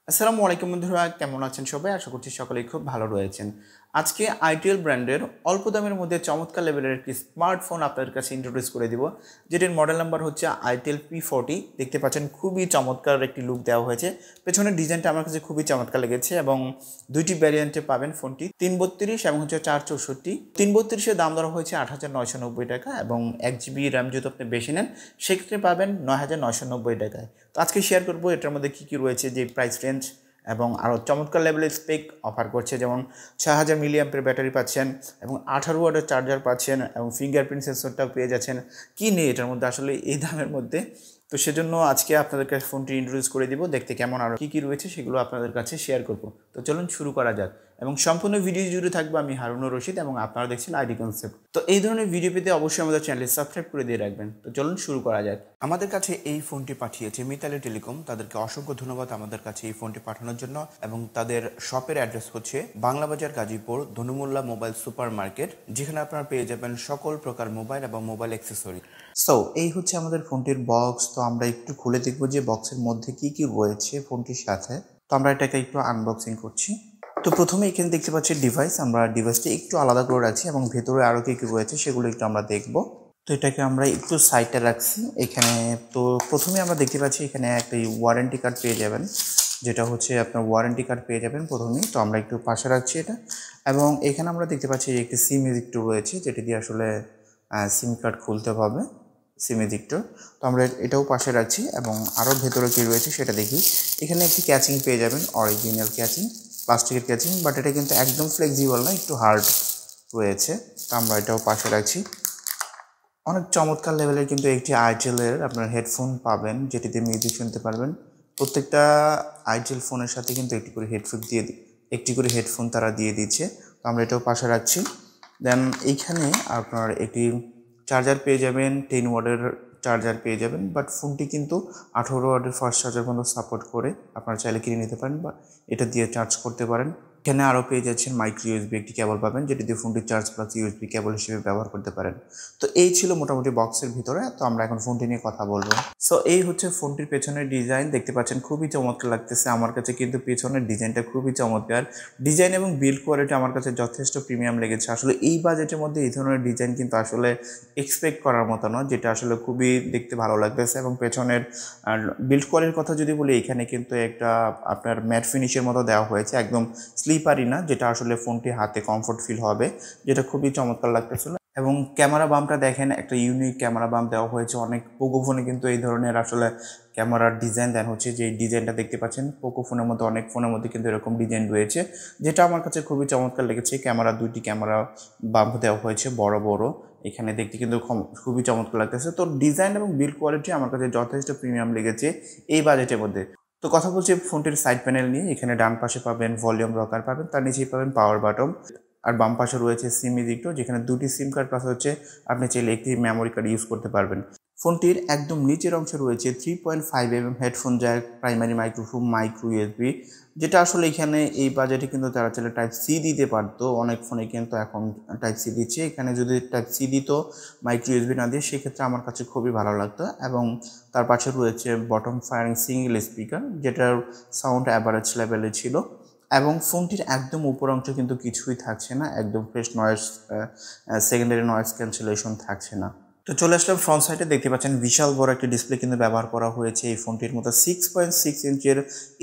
আসসালামু আলাইকুম বন্ধুরা, কেমন আছেন সবাই? আশা করছি সকলেই খুব ভালো রয়েছেন। আজকে আইটেল ব্র্যান্ডের অল্প দামের মধ্যে চমৎকার লেভেলের একটি স্মার্টফোন আপনাদের কাছে ইন্ট্রোডিউস করে দিব, যেটির মডেল নাম্বার হচ্ছে আইটেল P40। দেখতে পাচ্ছেন খুবই চমৎকার একটি লুক দেওয়া হয়েছে। পেছনের ডিজাইনটা আমার কাছে খুবই চমৎকার লেগেছে এবং দুইটি ভ্যারিয়েন্টে পাবেন ফোনটি, 332 এবং হচ্ছে 464। 332-এর দাম ধরা হয়েছে 8,990 টাকা এবং 1 GB র্যাম যদি আপনি বেশি নেন সেক্ষেত্রে পাবেন 9,990 টাকায়। তো আজকে শেয়ার করবো এটার মধ্যে কী কী রয়েছে, যে প্রাইস রেঞ্জ এবং আরও চমৎকার লেভেলের স্পেক অফার করছে, যেমন 6000 মিলিঅ্যাম্পের ব্যাটারি পাচ্ছেন এবং 18 ওয়াটের চার্জার পাচ্ছেন এবং ফিঙ্গারপ্রিন্ট সেন্সরটাও পেয়ে যাচ্ছেন। কী নেই এটার মধ্যে আসলে এই দামের মধ্যে? তো সেজন্য আজকে আপনাদের কাছে ফোনটি ইন্ট্রোডিউস করে দিব, দেখতে কেমন আরও কী কী রয়েছে সেগুলো আপনাদের কাছে শেয়ার করব। তো চলুন শুরু করা যাক এবং সম্পূর্ণ ভিডিও জুড়ে থাকবো আমি হারুনুর রশিদ এবং আপনারা দেখছেন আইডি কনসেপ্ট। তো এই ধরনের ভিডিও পেতে অবশ্যই আমাদের চ্যানেলটি সাবস্ক্রাইব করে দিয়ে রাখবেন। তো চলুন শুরু করা যাক। আমাদের কাছে এই ফোনটি পাঠিয়েছে মিতালি টেলিকম, তাদেরকে অসংখ্য ধন্যবাদ আমাদের কাছে এই ফোনটি পাঠানোর জন্য। এবং তাদের শপের অ্যাড্রেস হচ্ছে বাংলাবাজার গাজীপুর ধনু মোল্লা মোবাইল সুপার মার্কেট, যেখানে আপনারা পেয়ে যাবেন সকল প্রকার মোবাইল এবং মোবাইল অ্যাক্সেসরি। সো এই হচ্ছে আমাদের ফোনটির বক্স। তো আমরা একটু খুলে দেখব যে বক্সের মধ্যে কি কি রয়েছে ফোনটির সাথে। তো আমরা এটাকে একটু আনবক্সিং করছি। তো প্রথমে এখানে দেখতে পাচ্ছি ডিভাইস, আমরা ডিভাইসটি একটু আলাদা করে রাখছি এবং ভেতরে আরও কী কী রয়েছে সেগুলো একটু আমরা দেখব। তো এটাকে আমরা একটু সাইডে রাখছি এখানে। তো প্রথমে আমরা দেখতে পাচ্ছি এখানে একটা ওয়ারেন্টি কার্ড পেয়ে যাবেন, যেটা হচ্ছে আপনার ওয়ারেন্টি কার্ড পেয়ে যাবেন প্রথমেই। তো আমরা একটু পাশে রাখছি এটা। এবং এখানে আমরা দেখতে পাচ্ছি একটি সিম এডিক্টর রয়েছে, যেটি দিয়ে আসলে সিম কার্ড খুলতে হবে, সিম এডিক্টর। তো আমরা এটাও পাশে রাখছি এবং আরও ভেতরে কী রয়েছে সেটা দেখি। এখানে একটি ক্যাচিং পেয়ে যাবেন, অরিজিনাল ক্যাচিং, প্লাস্টিকের ক্যাচিং, বাট এটা কিন্তু একদম ফ্লেক্সিবল না, একটু হার্ড রয়েছে। তো আমরা এটাও পাশে রাখছি। অনেক চমৎকার লেভেলের কিন্তু একটি আইটেলের আপনার হেডফোন পাবেন, যেটিতে মিউজিক শুনতে পারবেন। প্রত্যেকটা আইটেল ফোনের সাথে কিন্তু একটি করে হেডফোন তারা দিয়ে দিচ্ছে। তো আমরা এটাও পাশে রাখছি। দেন এইখানে আপনার একটি চার্জার পেয়ে যাবেন, 10 ওয়াটের চার্জার পেয়ে যাবেন, বাট ফোনটি কিন্তু 18 ওয়াটের ফাস্ট চার্জার পর্যন্ত সাপোর্ট করে। আপনারা চাইলে কিনে নিতে পারেন বা এটা দিয়ে চার্জ করতে পারেন। এখানে আরও পেয়ে যাচ্ছেন মাইক্রো ইউএসবি একটি কেবল পাবেন, যেটি দিয়ে ফোনটি চার্জ প্লাস ইউএসবি কেবল হিসেবে ব্যবহার করতে পারেন। তো এই ছিল মোটামুটি বক্সের ভিতরে। তো আমরা এখন ফোনটি নিয়ে কথা বলবো। সো এই হচ্ছে ফোনটির পেছনের ডিজাইন, দেখতে পাচ্ছেন খুবই চমৎকার লাগতেছে আমার কাছে, কিন্তু পেছনের ডিজাইনটা খুবই চমৎকার। ডিজাইন এবং বিল্ড কোয়ালিটি আমার কাছে যথেষ্ট প্রিমিয়াম লেগেছে। আসলে এই বাজেটের মধ্যে এই ধরনের ডিজাইন কিন্তু আসলে এক্সপেক্ট করার মতো নয়, যেটা আসলে খুবই দেখতে ভালো লাগতেছে। এবং পেছনের বিল্ড কোয়ালিটির কথা যদি বলি, এখানে কিন্তু একটা আপনার ম্যাট ফিনিশের মতো দেওয়া হয়েছে, একদম স্লিপারি না, যেটা আসলে ফোনটি হাতে কমফোর্ট ফিল হবে, যেটা খুবই চমৎকার লাগতেছিল। এবং ক্যামেরা বামটা দেখেন, একটা ইউনিক ক্যামেরা বাম দেওয়া হয়েছে। অনেক পোকো ফোনে কিন্তু এই ধরনের আসলে ক্যামেরার ডিজাইন দেন হচ্ছে, যে ডিজাইনটা দেখতে পাচ্ছেন পোকো ফোনের মধ্যে, অনেক ফোনের মধ্যে কিন্তু এরকম ডিজাইন রয়েছে, যেটা আমার কাছে খুবই চমৎকার লেগেছে। দুইটি ক্যামেরা বাম্প দেওয়া হয়েছে বড় বড়, এখানে দেখতে কিন্তু খুবই চমৎকার লাগতেছে। তো ডিজাইন এবং বিল্ড কোয়ালিটি আমার কাছে যথেষ্ট প্রিমিয়াম লেগেছে এই বাজেটের মধ্যে। তো কথা বলছি ফোনটির সাইড প্যানেল নিয়ে। এখানে ডান পাশে পাবেন ভলিউম রকার পাবেন, তার নিচেই পাবেন পাওয়ার বাটন, আর বাম পাশে রয়েছে সিম এডিক্টর, যেখানে দুটি সিম কার্ড প্লাস হচ্ছে আপনি চাইলে একটি মেমোরি কার্ড ইউজ করতে পারবেন। ফোনটির একদম নিচের অংশে রয়েছে 3.5mm headphone Jack, primary microphone, micro USB, যেটা আসলে এখানে এই বাজেটে কিন্তু তারা চাইলে টাইপ সি দিতে পারতো। অনেক ফোনে কিন্তু এখন টাইপ সি দিচ্ছে, এখানে যদি টাইপ সি দিত মাইক্রো ইউএসবি না দিয়ে, সেক্ষেত্রে আমার কাছে খুবই ভালো লাগতো। এবং তার পাশে রয়েছে বটম ফায়ারিং সিঙ্গেল স্পিকার, যেটার সাউন্ড অ্যাভারেজ লেভেলে ছিল। এবং ফোনটির একদম উপর অংশ কিন্তু কিছুই থাকছে না, একদম fresh noise, secondary noise cancellation থাকছে না। তো চলে আসলাম ফ্রন্ট সাইডে, দেখতে পাচ্ছেন বিশাল বড় একটি ডিসপ্লে কিন্তু ব্যবহার করা হয়েছে এই ফোনটির মতো। 6.6 ইঞ্চের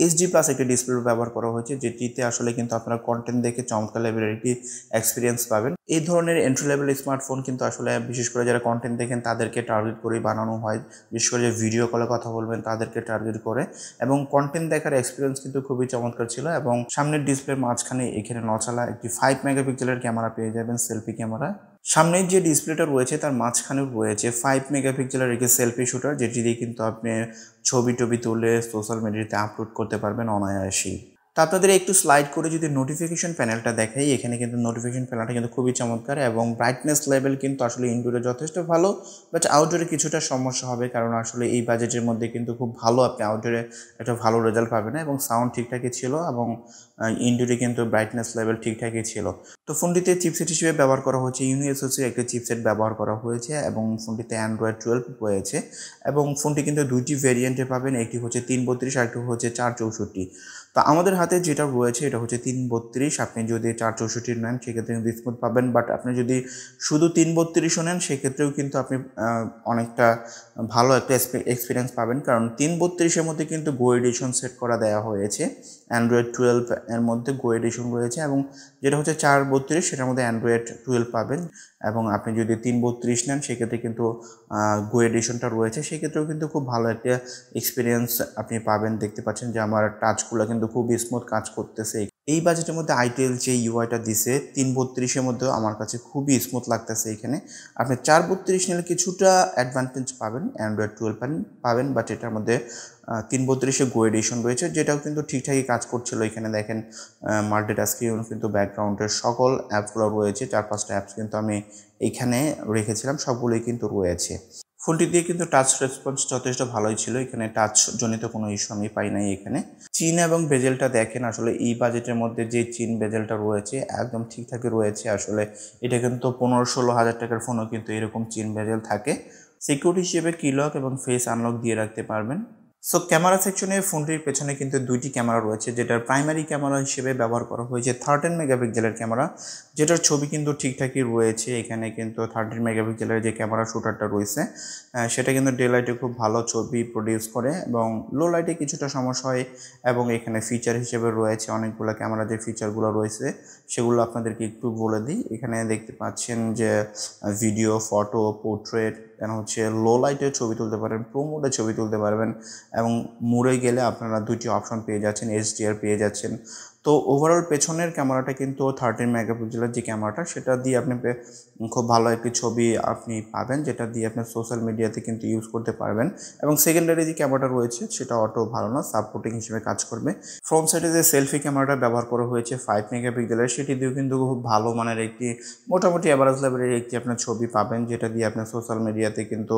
এইচডি প্লাস একটি ডিসপ্লে ব্যবহার করা হয়েছে, যেটিতে আসলে কিন্তু আপনারা কন্টেন্ট দেখে চমৎকার লেভেলের একটি এক্সপিরিয়েন্স পাবেন। এই ধরনের এন্ট্রি লেভেল স্মার্টফোন কিন্তু আসলে বিশেষ করে যারা কন্টেন্ট দেখেন তাদেরকে টার্গেট করেই বানানো হয়, বিশেষ করে যে ভিডিও কলে কথা বলবেন তাদেরকে টার্গেট করে। এবং কন্টেন্ট দেখার এক্সপিরিয়েন্স কিন্তু খুবই চমৎকার ছিল। এবং সামনের ডিসপ্লের মাঝখানে এখানে নচালা একটি 5 মেগাপিক্সেলের ক্যামেরা পেয়ে যাবেন, সেলফি ক্যামেরা। সামনের যে ডিসপ্লেটা রয়েছে তার মাঝখানে রয়েছে 5 মেগাপিক্সেলের একটি সেলফি শুটার, যেটি দিয়ে কিন্তু আপনি ছবি টবি তুলে সোশ্যাল মিডিয়াতে আপলোড করতে পারবেন অনায়াসেই। তো আপনাদের একটু স্লাইড করে যদি নোটিফিকেশন প্যানেলটা দেখাই, এখানে কিন্তু নোটিফিকেশন প্যানেলটা কিন্তু খুবই চমৎকার এবং ব্রাইটনেস লেভেল কিন্তু আসলে ইনডোরে যথেষ্ট ভালো, বাট আউটডোরে কিছুটা সমস্যা হবে, কারণ আসলে এই বাজেটের মধ্যে কিন্তু খুব ভালো আপনি আউটডোরে একটা ভালো রেজাল্ট পাবেন না। এবং সাউন্ড ঠিকঠাকই ছিল এবং ইনডোরে কিন্তু ব্রাইটনেস লেভেল ঠিকঠাকই ছিল। তো ফোনটিতে চিপসেট হিসেবে ব্যবহার করা হয়েছে ইউনিএসওসি একটি চিপসেট ব্যবহার করা হয়েছে এবং ফোনটিতে অ্যান্ড্রয়েড 12 রয়েছে। এবং ফোনটি কিন্তু দুইটি ভেরিয়েন্টে পাবেন, একটি হচ্ছে 332 আর একটি হচ্ছে 464। তো আমাদের হাতে যেটা রয়েছে এটা হচ্ছে 332, আপনি যদি 464 নেন সেক্ষেত্রে কিন্তু স্মুথ পাবেন, বাট আপনি যদি শুধু 332ও নেন সেক্ষেত্রেও কিন্তু আপনি অনেকটা ভালো একটা এক্সপিরিয়েন্স পাবেন, কারণ 332-এর মধ্যে কিন্তু গো এডিশন সেট করা দেওয়া হয়েছে। অ্যান্ড্রয়েড 12 এর মধ্যে গো এডিশন রয়েছে, এবং যেটা হচ্ছে 432 সেটার মধ্যে অ্যান্ড্রয়েড 12 পাবেন। এবং আপনি যদি 332 নেন সেক্ষেত্রে কিন্তু গো এডিশনটা রয়েছে, সেক্ষেত্রেও কিন্তু খুব ভালো একটা এক্সপিরিয়েন্স আপনি পাবেন। দেখতে পাচ্ছেন যে আমার টাচগুলো কিন্তু খুবই স্মুথ কাজ করতেছে। এই বাজেটের মধ্যে আইটেল যে ইউআইটা দিছে 332-এর মধ্যেও আমার কাছে খুবই স্মুথ লাগতেছে। এখানে আপনি 432 নিলে কিছুটা অ্যাডভান্টেজ পাবেন, অ্যান্ড্রয়েড 12 পাবেন, বাট এটার মধ্যে 332-এ গো এডিশন রয়েছে, যেটাও কিন্তু ঠিকঠাকই কাজ করছিল। এখানে দেখেন মাল্টিটাস্কিং কিন্তু ব্যাকগ্রাউন্ডের সকল অ্যাপসগুলো রয়েছে, 4-5টা অ্যাপস কিন্তু আমি এইখানে রেখেছিলাম, সবগুলোই কিন্তু রয়েছে। ফোনটি দিয়ে কিন্তু টাচ রেসপন্স যথেষ্ট ভালোই ছিল, এখানে টাচ জনিত কোনো ইস্যু আমি পাই নাই। এখানে চিন এবং বেজেলটা দেখেন, আসলে এই বাজেটের মধ্যে যে চিন বেজেলটা রয়েছে একদম ঠিকঠাকই রয়েছে। আসলে এটা কিন্তু 15-16 হাজার টাকার ফোনও কিন্তু এরকম চিন বেজেল থাকে। সিকিউরিটি হিসেবে কিলক এবং ফেস আনলক দিয়ে রাখতে পারবেন। সো ক্যামেরা সেকশনে ফোনটির পেছনে কিন্তু দুইটি ক্যামেরা রয়েছে, যেটার প্রাইমারি ক্যামেরা হিসেবে ব্যবহার করা হয়েছে 13 মেগাপিক্সেলের ক্যামেরা, যেটার ছবি কিন্তু ঠিকঠাকই রয়েছে। এখানে কিন্তু 13 মেগাপিক্সেলের যে ক্যামেরা শুটারটা রয়েছে সেটা কিন্তু ডে লাইটে খুব ভালো ছবি প্রডিউস করে, এবং লো লাইটে কিছুটা সমস্যা হয়। এবং এখানে ফিচার হিসেবে রয়েছে অনেকগুলো ক্যামেরা, যে ফিচারগুলো রয়েছে সেগুলো আপনাদেরকে একটু বলে দিই। এখানে দেখতে পাচ্ছেন যে ভিডিও, ফটো, পোর্ট্রেট, হচ্ছে লো লাইটে ছবি তুলতে পারেন, প্রো মোডে ছবি তুলতে পারবেন, এবং মোড়ে গেলে আপনারা দুইটি অপশন পেয়ে যাচ্ছেন, HDR পেয়ে যাচ্ছেন। তো ওভারঅল পেছনের ক্যামেরাটা কিন্তু 13 মেগাপিক্সেলের যে ক্যামেরাটা সেটা দিয়ে আপনি খুব ভালো একটি ছবি আপনি পাবেন, যেটা দিয়ে আপনি সোশ্যাল মিডিয়াতে কিন্তু ইউজ করতে পারবেন। এবং সেকেন্ডারি যে ক্যামেরাটা রয়েছে সেটা অটো ভালো না, সাপোর্টিং হিসেবে কাজ করবে। ফ্রন্ট সাইডে যে সেলফি ক্যামেরাটা ব্যবহার করা হয়েছে 5 মেগাপিক্সেলের, সেটি দিয়েও কিন্তু খুব ভালো মানের একটি মোটামুটি অ্যাভারেজ লেভেলের একটি আপনার ছবি পাবেন, যেটা দিয়ে আপনি সোশ্যাল মিডিয়াতে কিন্তু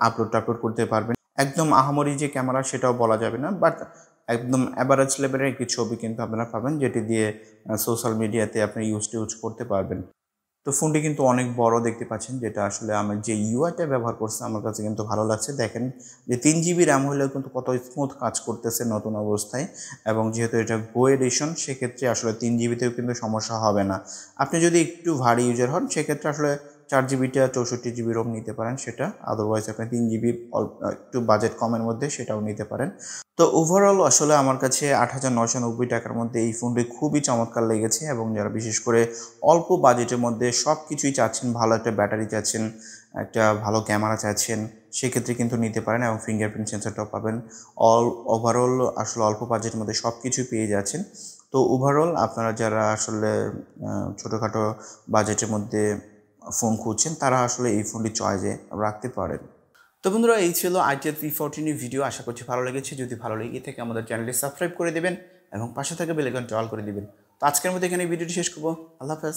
আপলোড করতে পারবেন। একদম আহামরি যে ক্যামেরা সেটাও বলা যাবে না, বাট একদম অ্যাভারেজ লেভেলের একটি ছবি কিন্তু আপনারা পাবেন, যেটি দিয়ে সোশ্যাল মিডিয়াতে আপনি ইউজ করতে পারবেন। তো ফোনটি কিন্তু অনেক বড় দেখতে পাচ্ছেন, যেটা আসলে আমি যে ইউআইটা ব্যবহার করছি আমার কাছে কিন্তু ভালো লাগছে। দেখেন যে 3 GB র্যাম হলেও কিন্তু কত স্মুথ কাজ করতেছে নতুন অবস্থায়, এবং যেহেতু এটা গো এডিশন সেক্ষেত্রে আসলে 3 GB-তেও কিন্তু সমস্যা হবে না। আপনি যদি একটু ভারী ইউজার হন সেক্ষেত্রে আসলে 4 GB-টা 64 GB রোম নিতে পারেন সেটা, আদারওয়াইজ আপনি 3 GB একটু বাজেট কমের মধ্যে সেটাও নিতে পারেন। তো ওভারঅল আসলে আমার কাছে 8,990 টাকার মধ্যে এই ফোনটি খুবই চমৎকার লেগেছে, এবং যারা বিশেষ করে অল্প বাজেটের মধ্যে সব কিছুই চাচ্ছেন, ভালো একটা ব্যাটারি চাচ্ছেন, একটা ভালো ক্যামেরা চাচ্ছেন, সেক্ষেত্রে কিন্তু নিতে পারেন, এবং ফিঙ্গারপ্রিন্ট সেন্সরটাও পাবেন। ওভারঅল আসলে অল্প বাজেটের মধ্যে সব কিছুই পেয়ে যাচ্ছেন। তো ওভারঅল আপনারা যারা আসলে ছোটোখাটো বাজেটের মধ্যে ফোন খুঁজছেন তারা আসলে এই ফোনটি চয়েসে রাখতে পারেন। তো বন্ধুরা, এই ছিল Itel P40 ভিডিও। আশা করছি ভালো লেগেছে। যদি ভালো লেগে থাকে আমাদের চ্যানেলটি সাবস্ক্রাইব করে দেবেন এবং পাশে থাকা বেল আইকনটি অল করে দিবেন। তো আজকের মধ্যে এখানে ভিডিওটি শেষ করবো। আল্লাহ হাফেজ।